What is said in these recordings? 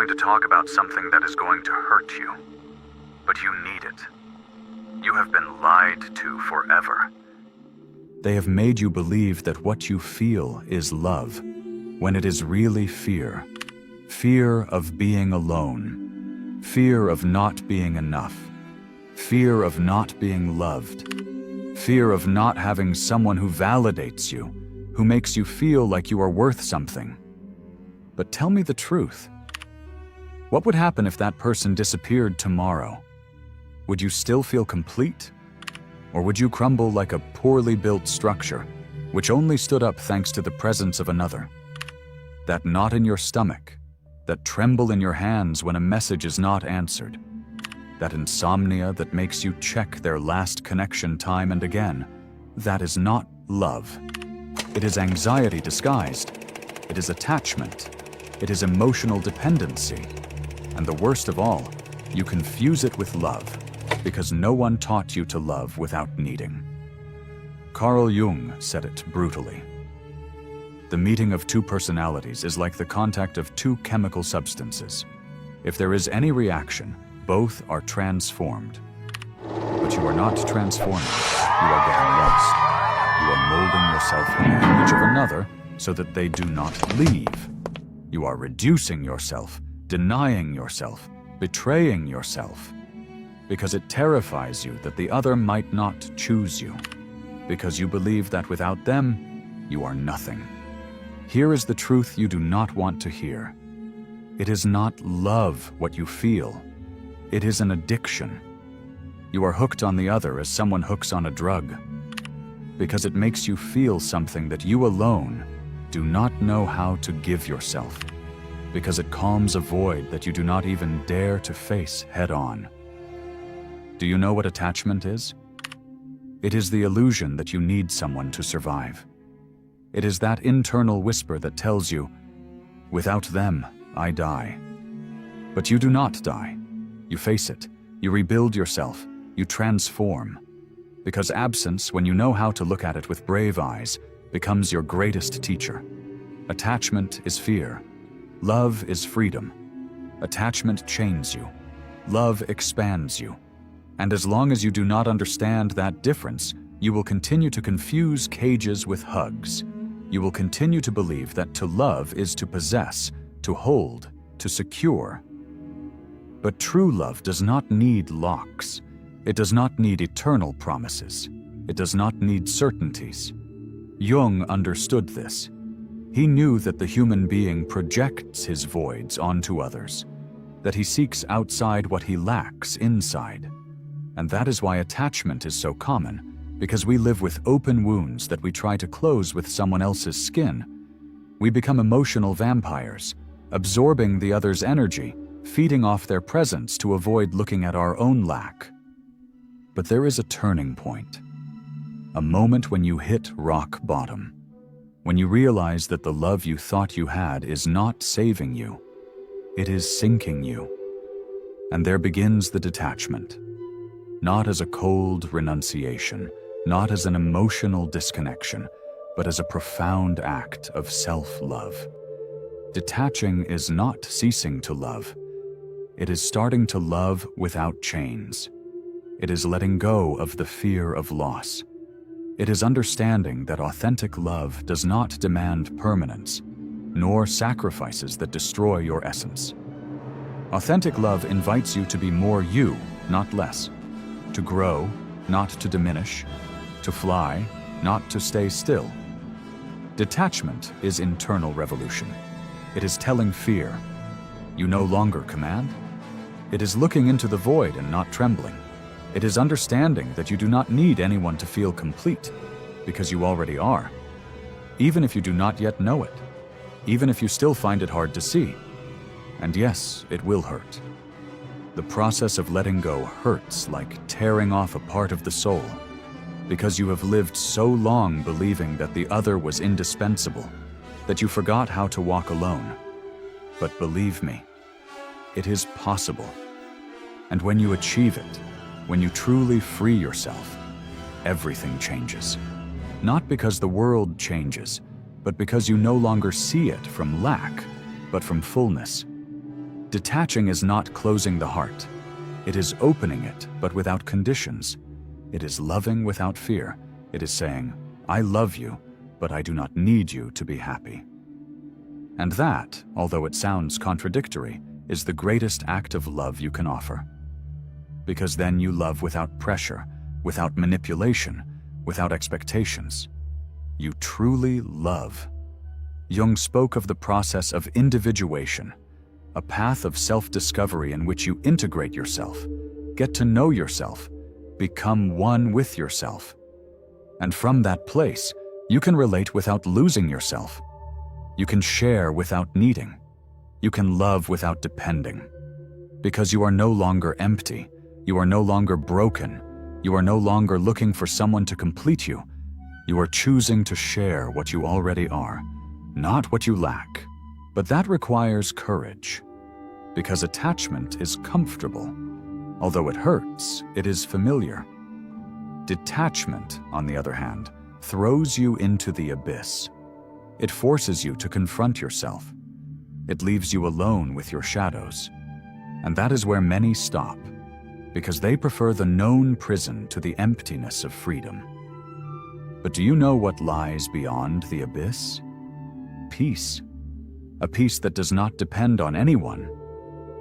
going to talk about something that is going to hurt you, but you need it. You have been lied to forever. They have made you believe that what you feel is love, when it is really fear. Fear of being alone. Fear of not being enough. Fear of not being loved. Fear of not having someone who validates you, who makes you feel like you are worth something. But tell me the truth. What would happen if that person disappeared tomorrow? Would you still feel complete? Or would you crumble like a poorly built structure, which only stood up thanks to the presence of another? That knot in your stomach, that tremble in your hands when a message is not answered, that insomnia that makes you check their last connection time and again, that is not love. It is anxiety disguised. It is attachment. It is emotional dependency. And the worst of all, you confuse it with love, because no one taught you to love without needing. Carl Jung said it brutally. The meeting of two personalities is like the contact of two chemical substances. If there is any reaction, both are transformed. But you are not transforming. You are getting lost. You are molding yourself in the image of another so that they do not leave. You are reducing yourself, denying yourself, betraying yourself. Because it terrifies you that the other might not choose you. Because you believe that without them, you are nothing. Here is the truth you do not want to hear. It is not love what you feel. It is an addiction. You are hooked on the other as someone hooks on a drug. Because it makes you feel something that you alone do not know how to give yourself. Because it calms a void that you do not even dare to face head on. Do you know what attachment is? It is the illusion that you need someone to survive. It is that internal whisper that tells you, without them, I die. But you do not die. You face it. You rebuild yourself. You transform. Because absence, when you know how to look at it with brave eyes, becomes your greatest teacher. Attachment is fear. Love is freedom. Attachment chains you. Love expands you. And as long as you do not understand that difference, you will continue to confuse cages with hugs. You will continue to believe that to love is to possess, to hold, to secure. But true love does not need locks. It does not need eternal promises. It does not need certainties. Jung understood this. He knew that the human being projects his voids onto others, that he seeks outside what he lacks inside. And that is why attachment is so common, because we live with open wounds that we try to close with someone else's skin. We become emotional vampires, absorbing the other's energy, feeding off their presence to avoid looking at our own lack. But there is a turning point, a moment when you hit rock bottom, when you realize that the love you thought you had is not saving you, it is sinking you. And there begins the detachment. Not as a cold renunciation, not as an emotional disconnection, but as a profound act of self-love. Detaching is not ceasing to love. It is starting to love without chains. It is letting go of the fear of loss. It is understanding that authentic love does not demand permanence, nor sacrifices that destroy your essence. Authentic love invites you to be more you, not less. To grow, not to diminish. To fly, not to stay still. Detachment is internal revolution. It is telling fear, you no longer command. It is looking into the void and not trembling. It is understanding that you do not need anyone to feel complete, because you already are. Even if you do not yet know it. Even if you still find it hard to see. And yes, it will hurt. The process of letting go hurts like tearing off a part of the soul, because you have lived so long believing that the other was indispensable, that you forgot how to walk alone. But believe me, it is possible. And when you achieve it, when you truly free yourself, everything changes. Not because the world changes, but because you no longer see it from lack, but from fullness. Detaching is not closing the heart. It is opening it, but without conditions. It is loving without fear. It is saying, I love you, but I do not need you to be happy. And that, although it sounds contradictory, is the greatest act of love you can offer. Because then you love without pressure, without manipulation, without expectations. You truly love. Jung spoke of the process of individuation, a path of self-discovery in which you integrate yourself, get to know yourself, become one with yourself. And from that place, you can relate without losing yourself. You can share without needing. You can love without depending. Because you are no longer empty, you are no longer broken, you are no longer looking for someone to complete you. You are choosing to share what you already are, not what you lack. But that requires courage. Because attachment is comfortable. Although it hurts, it is familiar. Detachment, on the other hand, throws you into the abyss. It forces you to confront yourself. It leaves you alone with your shadows. And that is where many stop, because they prefer the known prison to the emptiness of freedom. But do you know what lies beyond the abyss? Peace. A peace that does not depend on anyone.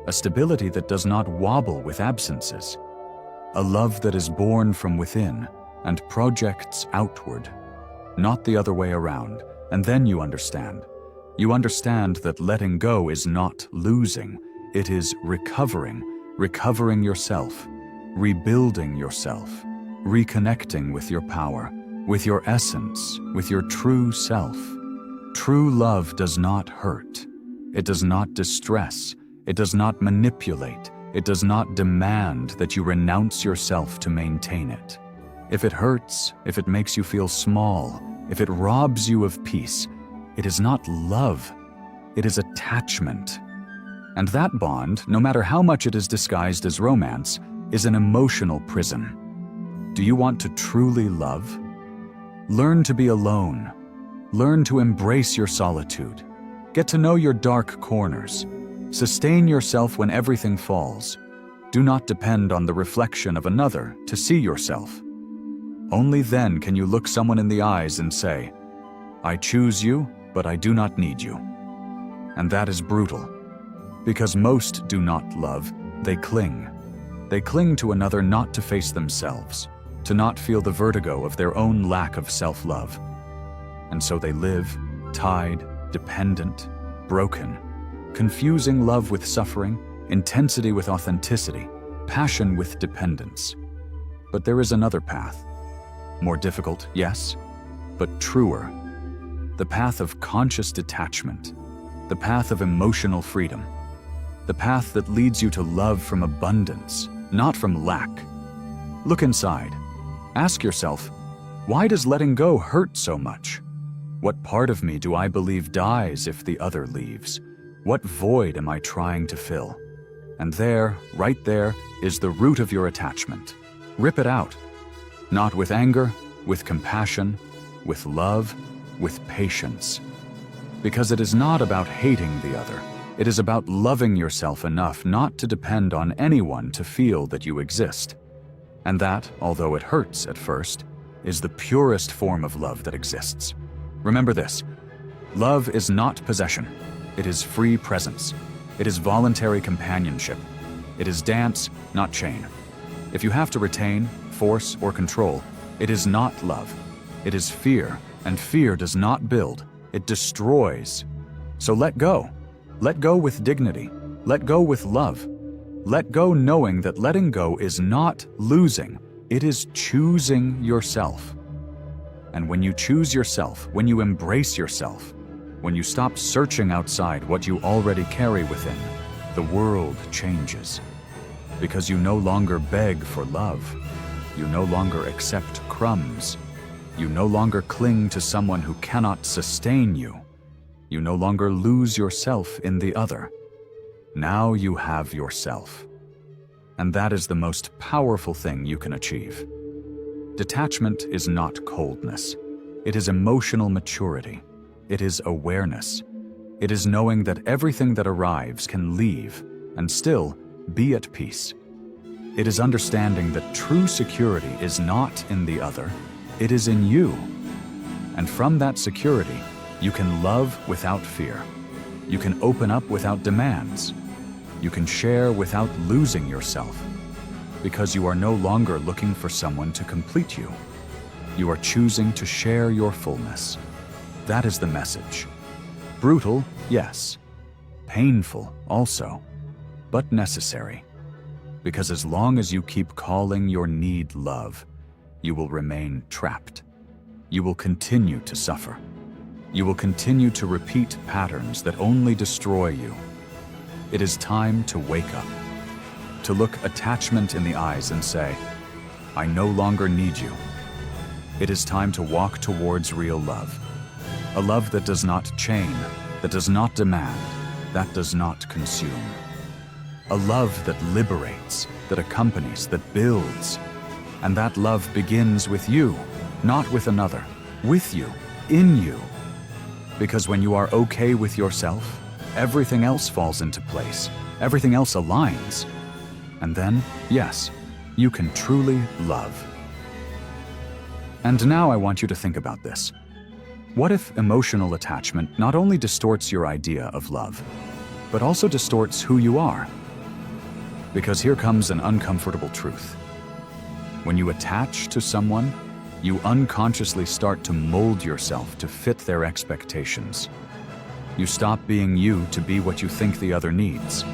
A stability that does not wobble with absences. A love that is born from within and projects outward, not the other way around. And then you understand. You understand that letting go is not losing. It is recovering yourself, rebuilding yourself, reconnecting with your power, with your essence, with your true self. True love does not hurt. It does not distress. It does not manipulate. It does not demand that you renounce yourself to maintain it. If it hurts, if it makes you feel small, if it robs you of peace, it is not love. It is attachment. And that bond, no matter how much it is disguised as romance, is an emotional prison. Do you want to truly love? Learn to be alone. Learn to embrace your solitude. Get to know your dark corners. Sustain yourself when everything falls. Do not depend on the reflection of another to see yourself. Only then can you look someone in the eyes and say, I choose you, but I do not need you. And that is brutal. Because most do not love, they cling. They cling to another not to face themselves, to not feel the vertigo of their own lack of self-love. And so they live, tied, dependent, broken, confusing love with suffering, intensity with authenticity, passion with dependence. But there is another path. More difficult, yes, but truer. The path of conscious detachment, the path of emotional freedom, the path that leads you to love from abundance, not from lack. Look inside. Ask yourself, why does letting go hurt so much? What part of me do I believe dies if the other leaves? What void am I trying to fill? And there, right there, is the root of your attachment. Rip it out. Not with anger, with compassion, with love, with patience. Because it is not about hating the other. It is about loving yourself enough not to depend on anyone to feel that you exist. And that, although it hurts at first, is the purest form of love that exists. Remember this, love is not possession. It is free presence. It is voluntary companionship. It is dance, not chain. If you have to retain, force, or control, it is not love. It is fear, and fear does not build. It destroys. So let go. Let go with dignity. Let go with love. Let go knowing that letting go is not losing. It is choosing yourself. And when you choose yourself, when you embrace yourself, when you stop searching outside what you already carry within, the world changes. Because you no longer beg for love. You no longer accept crumbs. You no longer cling to someone who cannot sustain you. You no longer lose yourself in the other. Now you have yourself. And that is the most powerful thing you can achieve. Detachment is not coldness. It is emotional maturity. It is awareness. It is knowing that everything that arrives can leave, and still be at peace. It is understanding that true security is not in the other, it is in you. And from that security, you can love without fear. You can open up without demands. You can share without losing yourself, because you are no longer looking for someone to complete you. You are choosing to share your fullness. That is the message. Brutal, yes. Painful, also. But necessary. Because as long as you keep calling your need love, you will remain trapped. You will continue to suffer. You will continue to repeat patterns that only destroy you. It is time to wake up, to look attachment in the eyes and say, I no longer need you. It is time to walk towards real love. A love that does not chain, that does not demand, that does not consume. A love that liberates, that accompanies, that builds. And that love begins with you, not with another, with you, in you. Because when you are okay with yourself, everything else falls into place, everything else aligns. And then, yes, you can truly love. And now I want you to think about this. What if emotional attachment not only distorts your idea of love, but also distorts who you are? Because here comes an uncomfortable truth. When you attach to someone, you unconsciously start to mold yourself to fit their expectations. You stop being you to be what you think the other needs.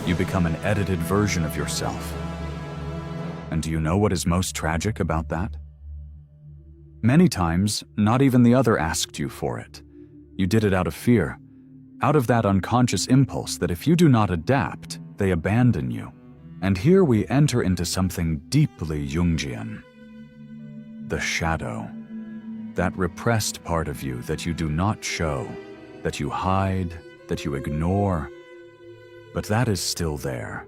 You become an edited version of yourself. And do you know what is most tragic about that? Many times, not even the other asked you for it. You did it out of fear, out of that unconscious impulse that if you do not adapt, they abandon you. And here we enter into something deeply Jungian. The shadow. That repressed part of you that you do not show, that you hide, that you ignore. But that is still there.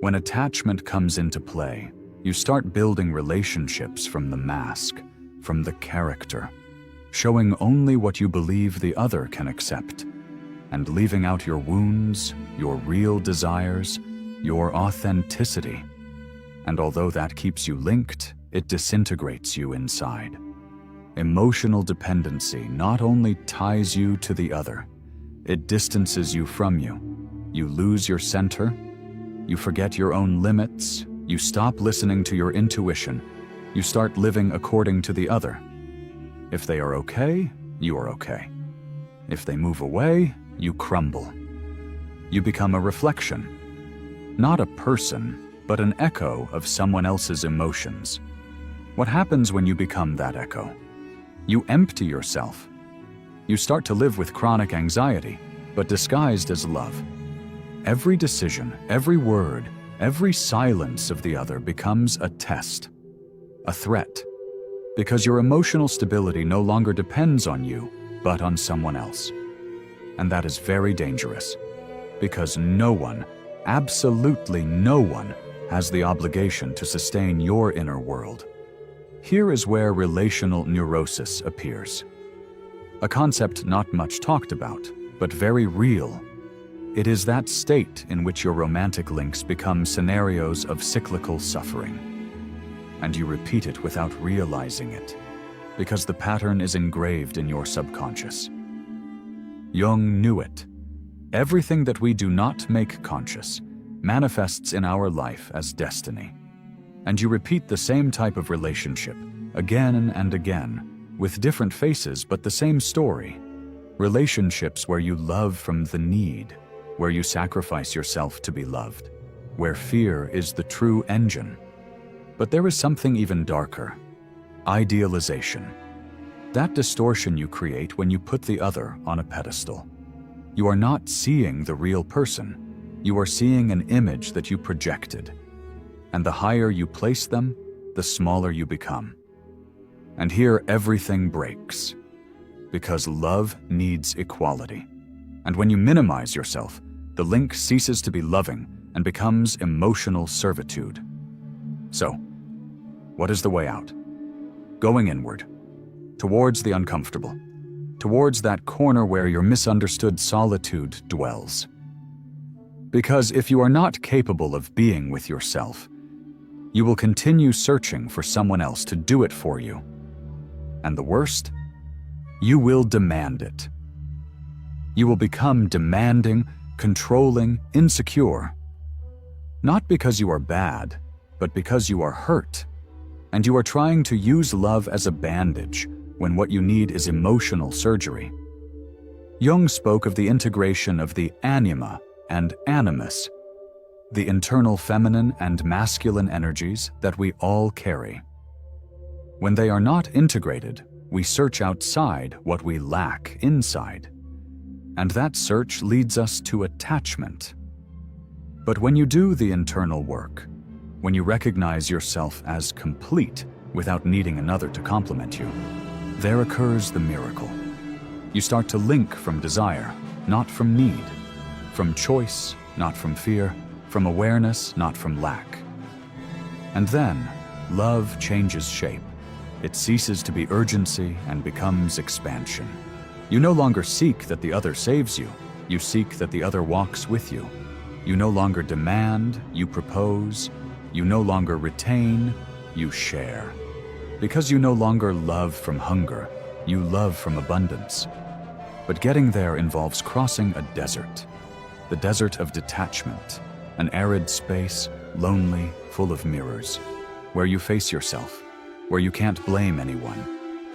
When attachment comes into play, you start building relationships from the mask, from the character, showing only what you believe the other can accept, and leaving out your wounds, your real desires, your authenticity. And although that keeps you linked, it disintegrates you inside. Emotional dependency not only ties you to the other, it distances you from you. You lose your center, you forget your own limits, you stop listening to your intuition, you start living according to the other. If they are okay, you are okay. If they move away, you crumble. You become a reflection, not a person, but an echo of someone else's emotions. What happens when you become that echo? You empty yourself. You start to live with chronic anxiety, but disguised as love. Every decision, every word, every silence of the other becomes a test, a threat, because your emotional stability no longer depends on you, but on someone else. And that is very dangerous, because no one, absolutely no one, has the obligation to sustain your inner world. Here is where relational neurosis appears. A concept not much talked about, but very real. It is that state in which your romantic links become scenarios of cyclical suffering. And you repeat it without realizing it, because the pattern is engraved in your subconscious. Jung knew it. Everything that we do not make conscious manifests in our life as destiny. And you repeat the same type of relationship again and again, with different faces but the same story. Relationships where you love from the need, where you sacrifice yourself to be loved, where fear is the true engine. But there is something even darker: idealization. That distortion you create when you put the other on a pedestal. You are not seeing the real person. You are seeing an image that you projected. And the higher you place them, the smaller you become. And here everything breaks. Because love needs equality. And when you minimize yourself, the link ceases to be loving and becomes emotional servitude. So, what is the way out? Going inward, towards the uncomfortable, towards that corner where your misunderstood solitude dwells. Because if you are not capable of being with yourself, you will continue searching for someone else to do it for you. And the worst, you will demand it. You will become demanding, controlling, insecure. Not because you are bad, but because you are hurt, and you are trying to use love as a bandage when what you need is emotional surgery. Jung spoke of the integration of the anima and animus, the internal feminine and masculine energies that we all carry. When they are not integrated, we search outside what we lack inside, and that search leads us to attachment. But when you do the internal work, when you recognize yourself as complete without needing another to complement you, there occurs the miracle. You start to link from desire, not from need, from choice, not from fear, from awareness, not from lack. And then, love changes shape. It ceases to be urgency and becomes expansion. You no longer seek that the other saves you. You seek that the other walks with you. You no longer demand, you propose. You no longer retain, you share. Because you no longer love from hunger, you love from abundance. But getting there involves crossing a desert, the desert of detachment, an arid space, lonely, full of mirrors, where you face yourself, where you can't blame anyone,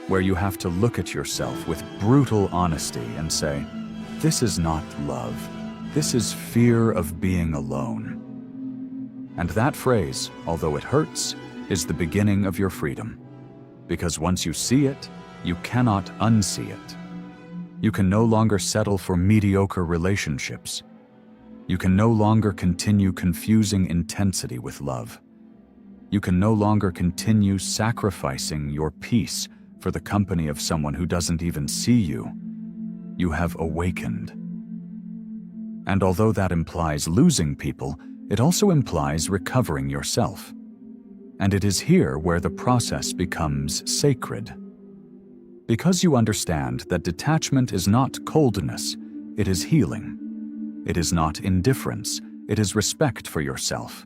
where you have to look at yourself with brutal honesty and say, "This is not love. This is fear of being alone." And that phrase, although it hurts, is the beginning of your freedom. Because once you see it, you cannot unsee it. You can no longer settle for mediocre relationships. You can no longer continue confusing intensity with love. You can no longer continue sacrificing your peace for the company of someone who doesn't even see you. You have awakened. And although that implies losing people, it also implies recovering yourself. And it is here where the process becomes sacred. Because you understand that detachment is not coldness, it is healing. It is not indifference, it is respect for yourself.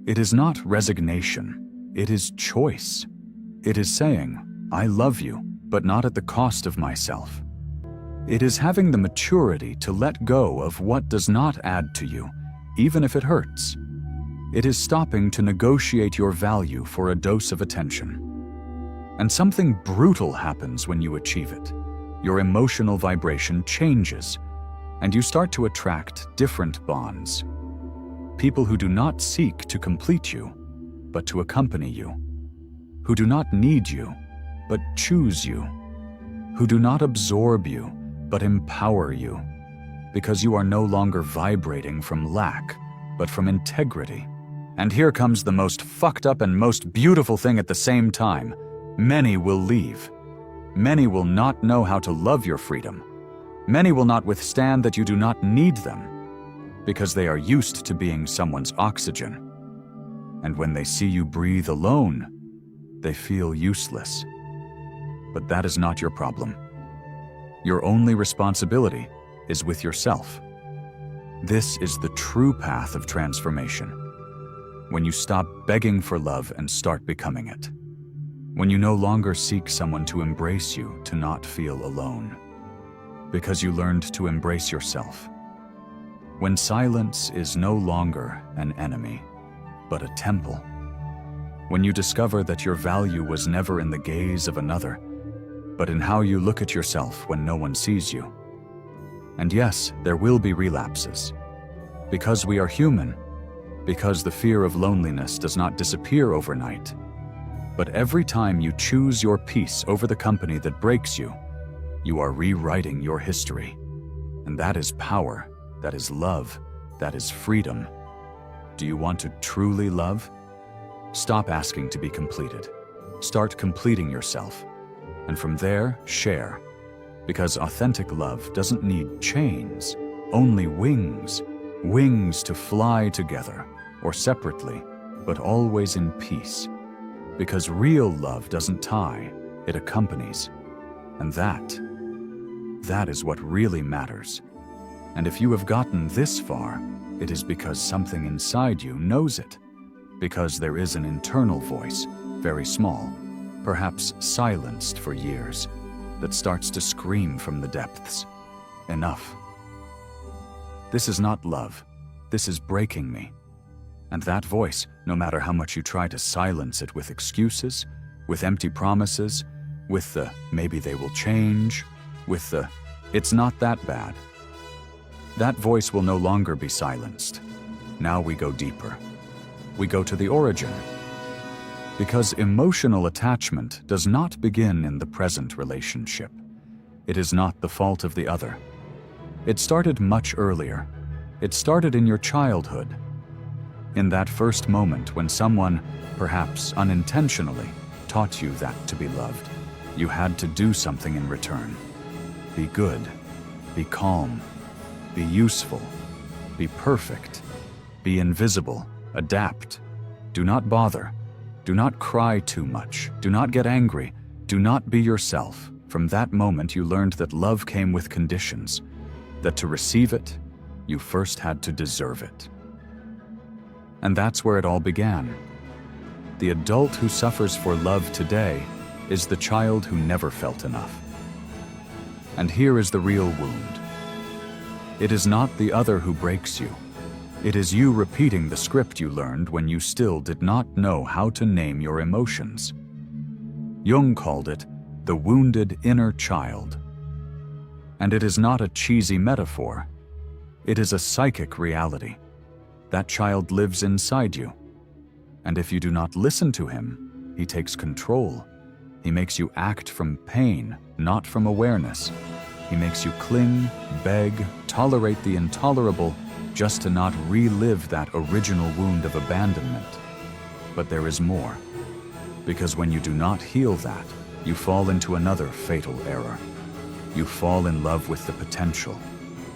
It is not resignation, it is choice. It is saying, "I love you, but not at the cost of myself." It is having the maturity to let go of what does not add to you, even if it hurts. It is stopping to negotiate your value for a dose of attention. And something brutal happens when you achieve it. Your emotional vibration changes, and you start to attract different bonds. People who do not seek to complete you, but to accompany you. Who do not need you, but choose you. Who do not absorb you, but empower you. Because you are no longer vibrating from lack, but from integrity. And here comes the most fucked up and most beautiful thing at the same time. Many will leave. Many will not know how to love your freedom. Many will not withstand that you do not need them, because they are used to being someone's oxygen. And when they see you breathe alone, they feel useless. But that is not your problem. Your only responsibility is with yourself. This is the true path of transformation. When you stop begging for love and start becoming it. When you no longer seek someone to embrace you to not feel alone. Because you learned to embrace yourself. When silence is no longer an enemy, but a temple. When you discover that your value was never in the gaze of another, but in how you look at yourself when no one sees you. And yes, there will be relapses. Because we are human. Because the fear of loneliness does not disappear overnight. But every time you choose your peace over the company that breaks you, you are rewriting your history. And that is power, that is love, that is freedom. Do you want to truly love? Stop asking to be completed. Start completing yourself. And from there, share. Because authentic love doesn't need chains, only wings. Wings to fly together, or separately, but always in peace. Because real love doesn't tie, it accompanies. And that is what really matters. And if you have gotten this far, it is because something inside you knows it. Because there is an internal voice, very small, perhaps silenced for years, that starts to scream from the depths. Enough. This is not love. This is breaking me. And that voice, no matter how much you try to silence it with excuses, with empty promises, with the maybe they will change, with the it's not that bad, that voice will no longer be silenced. Now we go deeper. We go to the origin. Because emotional attachment does not begin in the present relationship. It is not the fault of the other. It started much earlier. It started in your childhood. In that first moment when someone, perhaps unintentionally, taught you that to be loved, you had to do something in return. Be good. Be calm. Be useful. Be perfect. Be invisible. Adapt. Do not bother. Do not cry too much. Do not get angry. Do not be yourself. From that moment you learned that love came with conditions, that to receive it, you first had to deserve it. And that's where it all began. The adult who suffers for love today is the child who never felt enough. And here is the real wound. It is not the other who breaks you. It is you repeating the script you learned when you still did not know how to name your emotions. Jung called it the wounded inner child. And it is not a cheesy metaphor. It is a psychic reality. That child lives inside you. And if you do not listen to him, he takes control. He makes you act from pain, not from awareness. He makes you cling, beg, tolerate the intolerable, just to not relive that original wound of abandonment. But there is more. Because when you do not heal that, you fall into another fatal error. You fall in love with the potential,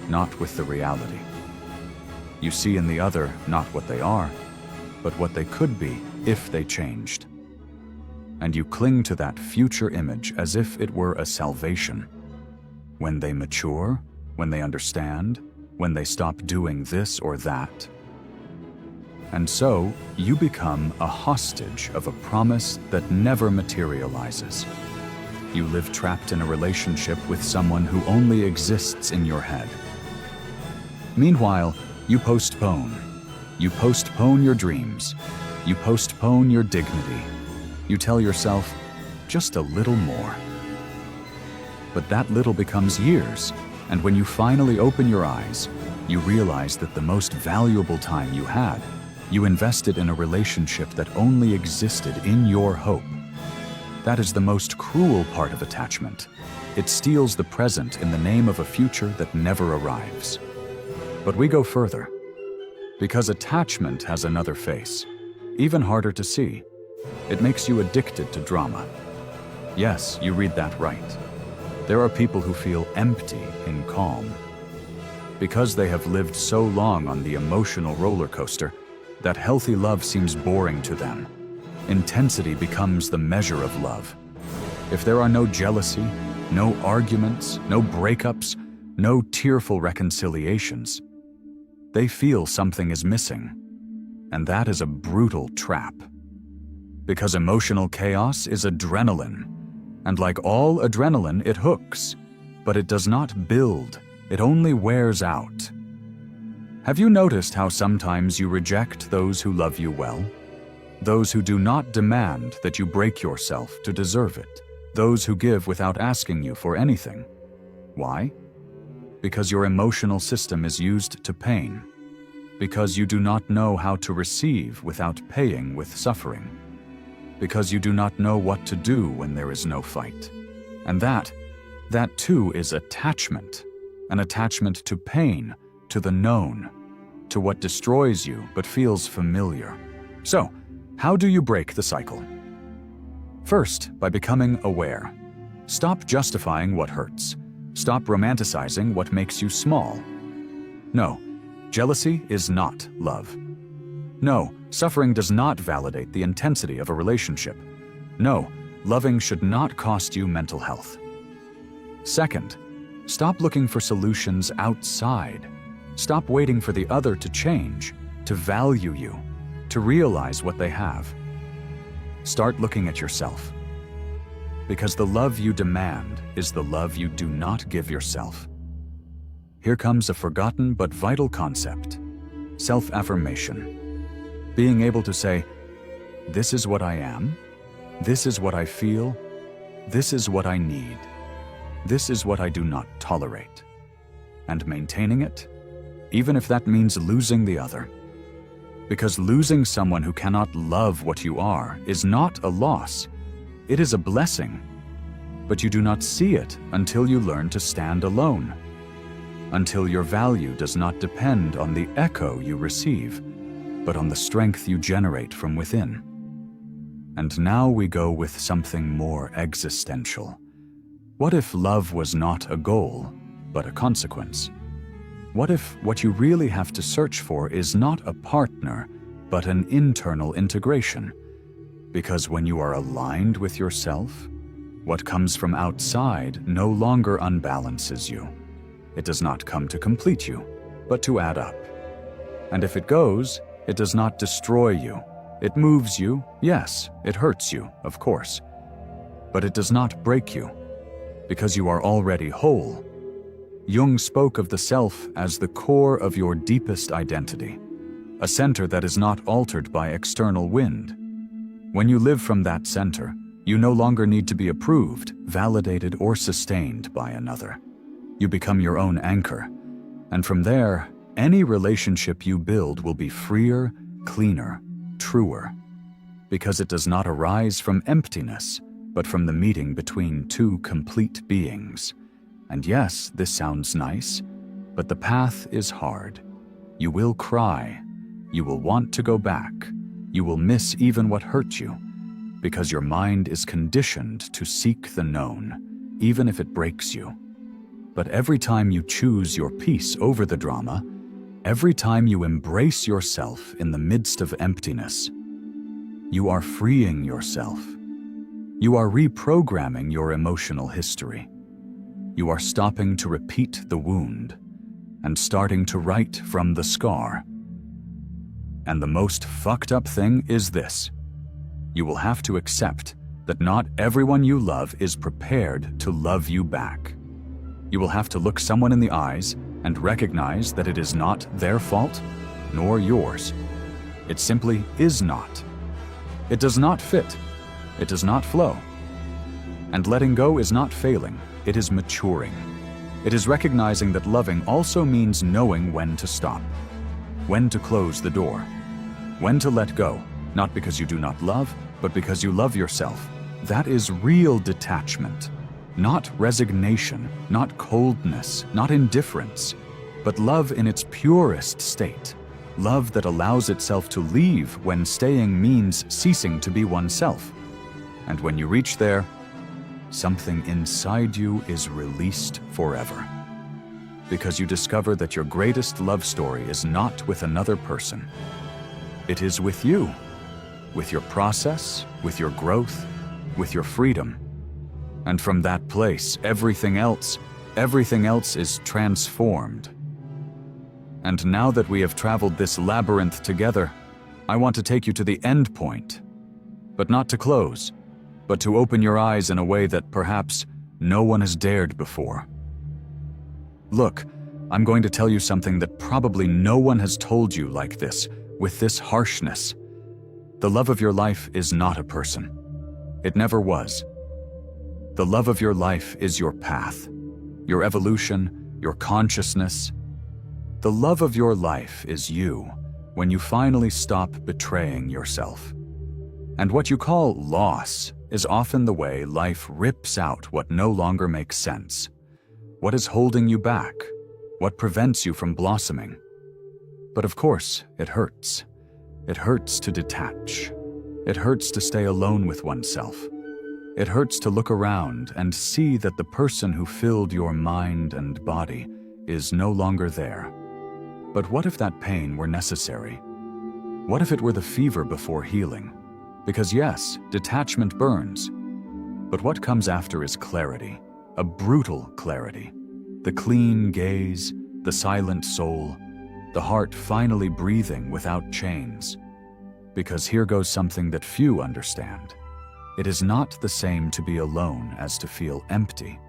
not with the reality. You see in the other not what they are, but what they could be if they changed. And you cling to that future image as if it were a salvation. When they mature, when they understand, when they stop doing this or that. And so, you become a hostage of a promise that never materializes. You live trapped in a relationship with someone who only exists in your head. Meanwhile, you postpone. You postpone your dreams. You postpone your dignity. You tell yourself, just a little more. But that little becomes years, and when you finally open your eyes, you realize that the most valuable time you had, you invested in a relationship that only existed in your hope. That is the most cruel part of attachment. It steals the present in the name of a future that never arrives. But we go further. Because attachment has another face, even harder to see. It makes you addicted to drama. Yes, you read that right. There are people who feel empty in calm. Because they have lived so long on the emotional roller coaster, that healthy love seems boring to them. Intensity becomes the measure of love. If there are no jealousy, no arguments, no breakups, no tearful reconciliations, they feel something is missing. And that is a brutal trap. Because emotional chaos is adrenaline. And like all adrenaline, it hooks, but it does not build, it only wears out. Have you noticed how sometimes you reject those who love you well? Those who do not demand that you break yourself to deserve it. Those who give without asking you for anything. Why? Because your emotional system is used to pain. Because you do not know how to receive without paying with suffering. Because you do not know what to do when there is no fight. And that too is attachment. An attachment to pain, to the known, to what destroys you but feels familiar. So, how do you break the cycle? First, by becoming aware. Stop justifying what hurts. Stop romanticizing what makes you small. No, jealousy is not love. No, suffering does not validate the intensity of a relationship. No, loving should not cost you mental health. Second, Stop looking for solutions outside. Stop waiting for the other to change, to value you, to realize what they have. Start looking at yourself. Because the love you demand is the love you do not give yourself. Here comes a forgotten but vital concept: self-affirmation. Being able to say, "This is what I am, this is what I feel, this is what I need, this is what I do not tolerate," and maintaining it, even if that means losing the other. Because losing someone who cannot love what you are is not a loss, it is a blessing. But you do not see it until you learn to stand alone, until your value does not depend on the echo you receive, but on the strength you generate from within. And now we go with something more existential. What if love was not a goal, but a consequence? What if what you really have to search for is not a partner, but an internal integration? Because when you are aligned with yourself, what comes from outside no longer unbalances you. It does not come to complete you, but to add up. And if it goes, it does not destroy you. It moves you, yes, it hurts you, of course. But it does not break you, because you are already whole. Jung spoke of the self as the core of your deepest identity, a center that is not altered by external wind. When you live from that center, you no longer need to be approved, validated, or sustained by another. You become your own anchor, and from there, any relationship you build will be freer, cleaner, truer, because it does not arise from emptiness, but from the meeting between two complete beings. And yes, this sounds nice, but the path is hard. You will cry. You will want to go back. You will miss even what hurt you, because your mind is conditioned to seek the known, even if it breaks you. But every time you choose your peace over the drama, every time you embrace yourself in the midst of emptiness, you are freeing yourself. You are reprogramming your emotional history. You are stopping to repeat the wound and starting to write from the scar. And the most fucked up thing is this: you will have to accept that not everyone you love is prepared to love you back. You will have to look someone in the eyes and recognize that it is not their fault, nor yours. It simply is not. It does not fit. It does not flow. And letting go is not failing. It is maturing. It is recognizing that loving also means knowing when to stop, when to close the door, when to let go, not because you do not love, but because you love yourself. That is real detachment, not resignation, not coldness, not indifference, but love in its purest state, love that allows itself to leave when staying means ceasing to be oneself. And when you reach there, something inside you is released forever. Because you discover that your greatest love story is not with another person. It is with you, with your process, with your growth, with your freedom. And from that place, everything else is transformed. And now that we have traveled this labyrinth together, I want to take you to the end point, but not to close, but to open your eyes in a way that perhaps no one has dared before. Look, I'm going to tell you something that probably no one has told you like this, with this harshness. The love of your life is not a person. It never was. The love of your life is your path, your evolution, your consciousness. The love of your life is you when you finally stop betraying yourself. And what you call loss is often the way life rips out what no longer makes sense. What is holding you back? What prevents you from blossoming? But of course, it hurts. It hurts to detach. It hurts to stay alone with oneself. It hurts to look around and see that the person who filled your mind and body is no longer there. But what if that pain were necessary? What if it were the fever before healing? Because yes, detachment burns. But what comes after is clarity, a brutal clarity. The clean gaze, the silent soul, the heart finally breathing without chains. Because here goes something that few understand. It is not the same to be alone as to feel empty.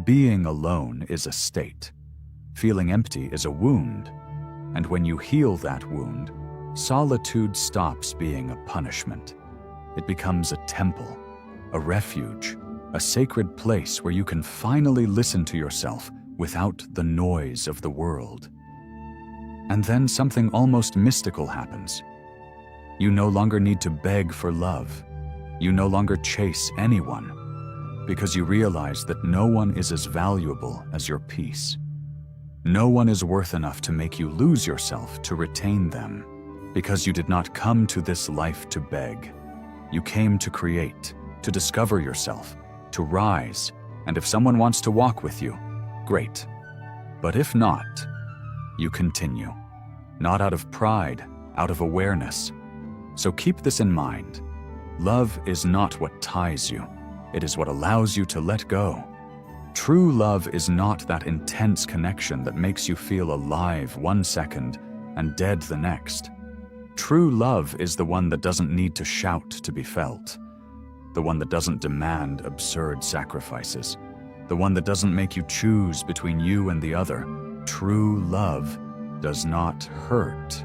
Being alone is a state. Feeling empty is a wound. And when you heal that wound, solitude stops being a punishment. It becomes a temple, a refuge, a sacred place where you can finally listen to yourself without the noise of the world. And then something almost mystical happens. You no longer need to beg for love. You no longer chase anyone, because you realize that no one is as valuable as your peace. No one is worth enough to make you lose yourself to retain them, because you did not come to this life to beg. You came to create, to discover yourself, to rise, and if someone wants to walk with you, great. But if not, you continue. Not out of pride, out of awareness. So keep this in mind. Love is not what ties you. It is what allows you to let go. True love is not that intense connection that makes you feel alive 1 second and dead the next. True love is the one that doesn't need to shout to be felt. The one that doesn't demand absurd sacrifices. The one that doesn't make you choose between you and the other. True love does not hurt.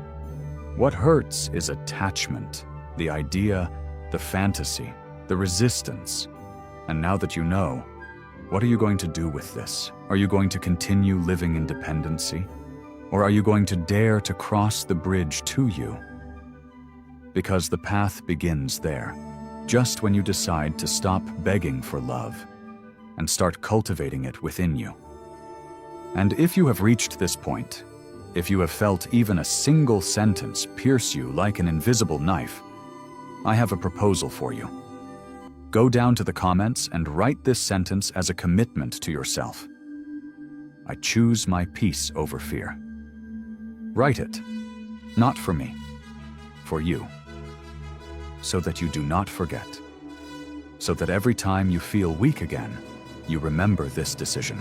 What hurts is attachment, the idea, the fantasy, the resistance. And now that you know, what are you going to do with this? Are you going to continue living in dependency? Or are you going to dare to cross the bridge to you? Because the path begins there, just when you decide to stop begging for love and start cultivating it within you. And if you have reached this point, if you have felt even a single sentence pierce you like an invisible knife, I have a proposal for you. Go down to the comments and write this sentence as a commitment to yourself. I choose my peace over fear. Write it, not for me, for you. So that you do not forget. So that every time you feel weak again, you remember this decision.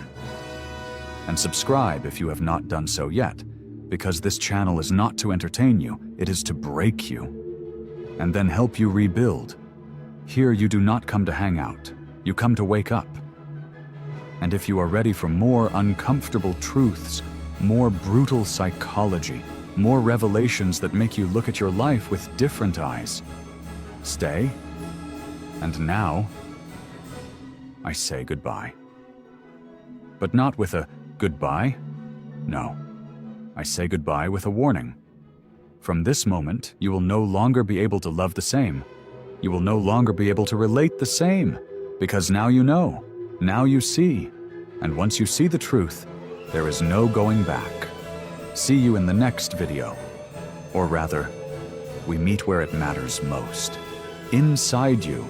And subscribe if you have not done so yet, because this channel is not to entertain you, it is to break you, and then help you rebuild. Here you do not come to hang out, you come to wake up. And if you are ready for more uncomfortable truths, more brutal psychology, more revelations that make you look at your life with different eyes, stay. And now, I say goodbye. But not with a goodbye. No, I say goodbye with a warning. From this moment, you will no longer be able to love the same. You will no longer be able to relate the same, because now you know, now you see, and once you see the truth, there is no going back. See you in the next video. Or rather, we meet where it matters most. Inside you,